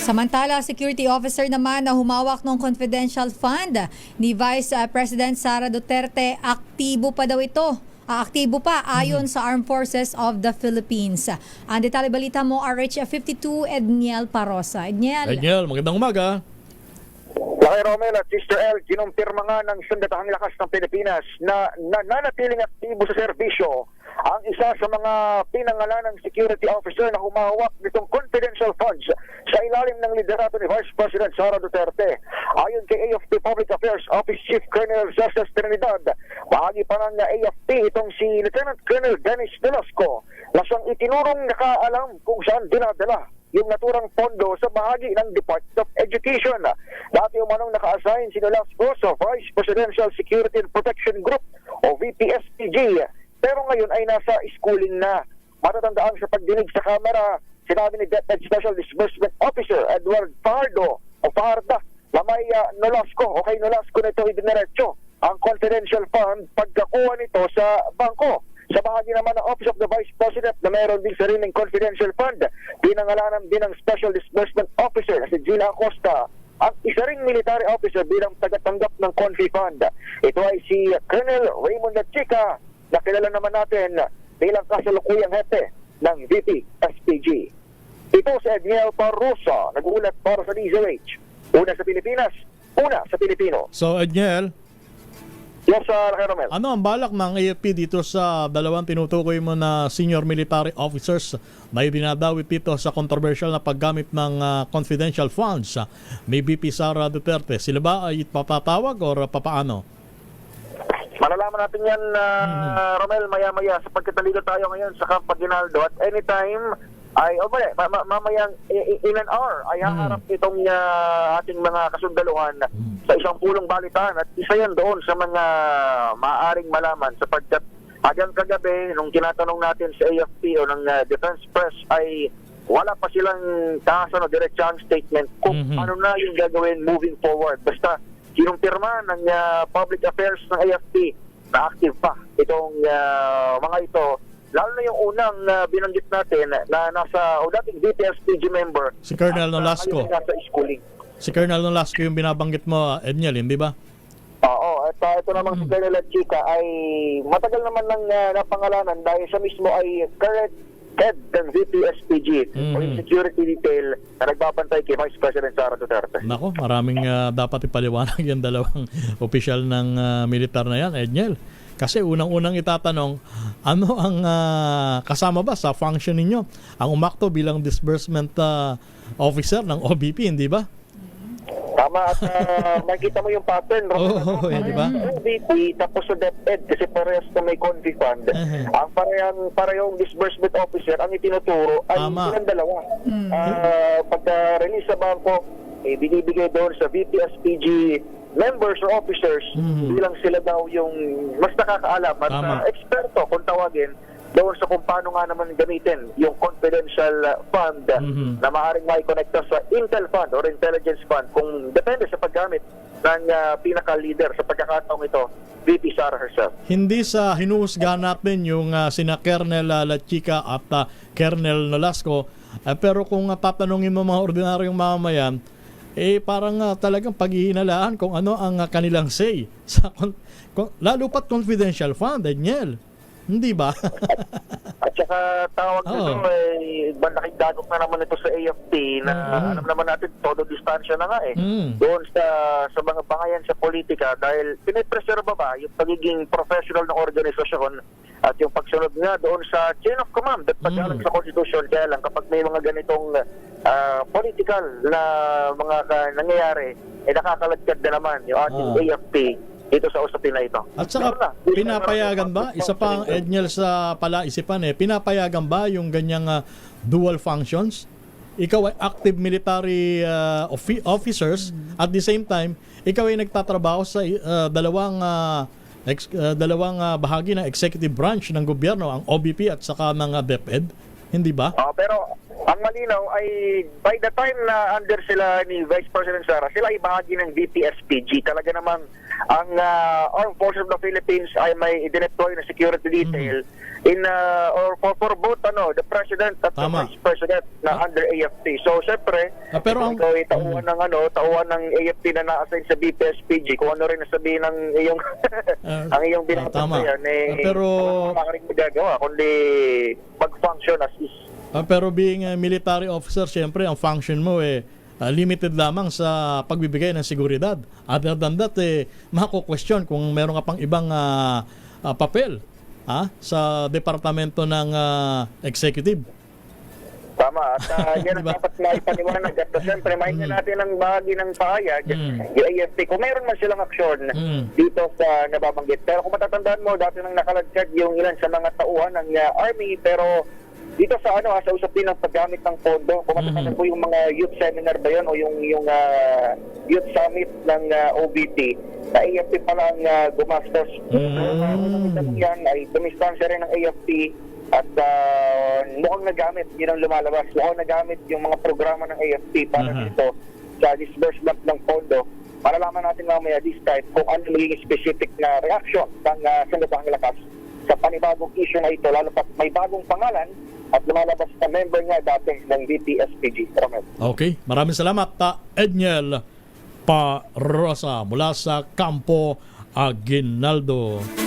Samantala, security officer naman na humawak ng confidential fund ni Vice President Sara Duterte, aktibo pa daw ito. Aktibo pa ayon sa Armed Forces of the Philippines. Ang detalye balita mo, RH52, Edniel Parosa. Edniel, magandang umaga. Laki Romel at Sister L, kinumpirma nga ng Sandatahang Lakas ng Pilipinas na nanatiling aktibo sa serbisyo ang isa sa mga pinangalanang security officer na humahawak nitong confidential funds sa ilalim ng liderato ni Vice President Sara Duterte. Ayon kay AFP Public Affairs Office Chief Colonel Cesar Trinidad, bahagi pa ng AFP itong si Lieutenant Colonel Dennis Velasco na siyang itinurong nakaalam kung saan dinadala yung naturang pondo sa bahagi ng Department of Education. Dati umanong naka-assign si Velasco sa Vice Presidential Security and Protection Group o VPSPG. Pero ngayon ay nasa schooling na. Matatandaan sa pagdinig sa kamera, sinabi ni DepEd Special Disbursement Officer Edward Fardo o Farda na may Nolasco o kay Nolasco na ito idiniretso ang confidential fund pagkakuha nito sa bangko. Sa bahagi naman ng Office of the Vice President na mayroon din sariling confidential fund, pinangalanan din ng Special Disbursement Officer na si Gina Acosta ang isa ring military officer bilang tagatanggap ng Confi Fund. Ito ay si Colonel Raymond Lachica na kilala naman natin bilang kasalukuyang hepe ng VP SPG. Ito si Edniel Parosa, nag-uulat para sa DZRH. Una sa Pilipinas, una sa Pilipino. So, Edniel, Yes, Sir Romel. ano ang balak ng AFP dito sa dalawang tinutukoy mo na senior military officers na dinadawit dito sa controversial na paggamit ng confidential funds? May VP Sara Duterte. Sila ba ay patatawag o papaano? Malalaman natin yan, Romel, maya-maya sapagkat nalito tayo ngayon sa Camp Aguinaldo at anytime ay, mamayang in an hour ay haharap itong ating mga kasundaluhan sa isang pulong balitaan at isa yan doon sa mga maaaring malaman sapagkat hanggang kagabi nung tinatanong natin sa AFP o ng Defense Press ay wala pa silang tahasan o diretsahang statement kung ano na yung gagawin moving forward. Basta kinumpirma ng Public Affairs ng AFP na active pa itong mga ito. Lalo na yung unang binanggit natin na nasa o dating VPSPG member Si Colonel Nolasco. Nasa schooling. Si Colonel Nolasco yung binabanggit mo, Edniel, hindi ba? Oo, at ito namang si Colonel Lachica ay matagal naman ng napangalanan dahil siya mismo ay current head ng VPSPG o yung security detail na nagbabantay kay Vice President Sara Duterte. Nako, maraming dapat ipaliwanag yung dalawang opisyal ng militar na yan, Edniel. Kasi unang-unang itatanong, ano ang kasama ba sa function ninyo? Ang umakto bilang disbursement officer ng OBP, hindi ba? Tama, at makikita mo yung pattern. Di ba? OBP tapos sa DepEd kasi parehas na may Confi Fund. Ang parehong disbursement officer ang itinuturo ay silang dalawa. Pagka-release sa bangko, binibigay doon sa VPSPG members or officers bilang sila daw yung mas nakakaalam at eksperto kung tawagin doon sa kung paano nga naman gamitin yung confidential fund na maaaring maikonekta sa Intel Fund or Intelligence Fund kung depende sa paggamit ng pinaka-leader sa pagkakataong ito, VP Sara herself. Hindi sa hinuhusgahan natin yung sina Colonel Lachica at Colonel Nolasco, pero kung tatanungin mo mga ordinaryong mamamayan, parang talagang paghihinalaan kung ano ang kanilang say sa lalo pat confidential fund, Daniel. Hindi ba? At saka tawag nito malaking dagok na naman ito sa AFP na alam naman natin todo distansya na nga doon sa mga bangayan sa politika dahil pinipreserba ba yung pagiging professional ng organisasyon at yung pagsunod nga doon sa chain of command at pag-alang sa Constitution. Kaya lang kapag may mga ganitong political na mga nangyayari, nakakalagkad na naman yung ating AFP dito sa usapin na ito. At saka, pinapayagan ba? Isa pang Edniel sa palaisipan pinapayagan ba yung ganyang dual functions? Ikaw ay active military officers, at the same time, ikaw ay nagtatrabaho sa dalawang bahagi ng executive branch ng gobyerno, ang OBP at saka ng DepEd, hindi ba? Pero Ang malinaw ay by the time na under sila ni Vice President Sara, sila ay bahagi ng DPSPG. Talaga namang ang Armed Forces of the Philippines ay may i-deploy na security detail in or for both the President at Tama. the Vice President na under AFP. So syempre, Pero kung ikaw ay tauhan ng AFP na na-assign sa DPSPG, kung ano rin nasabihin ng iyong ang iyong tama. binatayan, Pero wala ka rin magagawa kundi mag-function as is. pero being a military officer, syempre ang function mo limited lamang sa pagbibigay ng seguridad. Other than that, mako-question kung meron ka pang ibang papel sa departamento ng executive. Tama. At yan ang dapat na ipaniwanag. At siyempre, mahinga natin ang bahagi ng pahayag, yung AFP. Kung meron man silang aksyon dito sa nababanggit. Pero kung matatandaan mo, dati nang nakalagkad yung ilan sa mga tauhan ng Army, pero dito sa sa usapin ng paggamit ng pondo, kung matatandaan mo yung mga youth seminar ba yun o yung youth summit ng OBT, na AFP pala ang gumastos. Yan ay dumistansya rin ng AFP at mukhang nagamit, yun ang lumalabas, mukhang nagamit yung mga programa ng AFP para dito sa disbursement ng pondo. Malalaman natin mamaya this time kung ano magiging specific na reaction ng Sandatahang Lakas sa panibagong issue na ito, lalo pat may bagong pangalan at lumalabas na member nga dati ng DPSPG. Okay, maraming salamat Edniel Parosa mula sa Campo Aguinaldo.